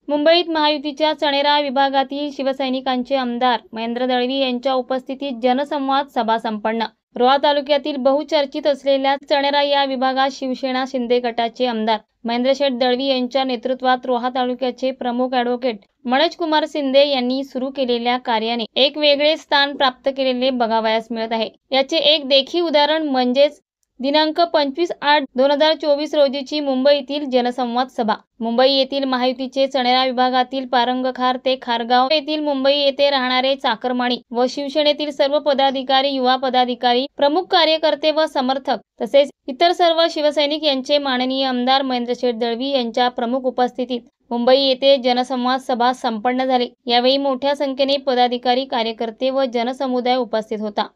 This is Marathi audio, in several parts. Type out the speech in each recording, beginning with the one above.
मुंबईत महायुतीच्या चणेरा विभागातील शिवसैनिकांचे आमदार महेंद्र दळवी यांच्या उपस्थितीत जनसंवाद सभा संपन्न। रोहा तालुक्यातील बहुचर्चित असलेल्या चणेरा या विभागात शिवसेना शिंदे गटाचे आमदार महेंद्रशेठ दळवी यांच्या नेतृत्वात रोहा तालुक्याचे प्रमुख ॲडव्होकेट मनोज कुमार शिंदे यांनी सुरू केलेल्या कार्याने एक वेगळे स्थान प्राप्त केलेले बघावयास मिळत आहे। याचे एक देखील उदाहरण म्हणजेच दिनांक 25/8/2024 रोजीची मुंबईतील जनसंवाद सभा। मुंबई येथील महायुतीचे चणेरा विभागातील पारंगखार ते खारगाव येथील मुंबई येथे राहणारे चाकरमानी व शिवसेनेतील सर्व पदाधिकारी, युवा पदाधिकारी, प्रमुख कार्यकर्ते व समर्थक तसेच इतर सर्व शिवसैनिक यांचे माननीय आमदार महेंद्रशेठ दळवी यांच्या प्रमुख उपस्थितीत मुंबई येथे जनसंवाद सभा संपन्न झाली। यावेळी मोठ्या संख्येने पदाधिकारी, कार्यकर्ते व जनसमुदाय उपस्थित होता।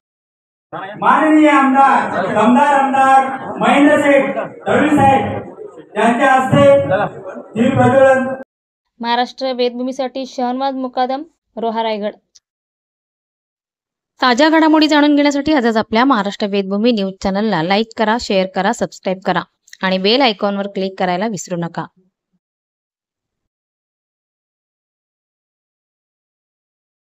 माननीय आमदार महेंद्रशेठ दळवी साहेब यांच्या हस्ते दीप प्रज्वलन। महाराष्ट्र वेदभूमीसाठी शहनवाज मुकादम, रोहा, रायगड। ताज्या घडामोडी जाणून घेण्यासाठी आजच आपल्या महाराष्ट्र वेदभूमी न्यूज चॅनलला लाईक करा, शेअर करा, सबस्क्राईब करा आणि बेल आयकॉनवर क्लिक करायला विसरू नका।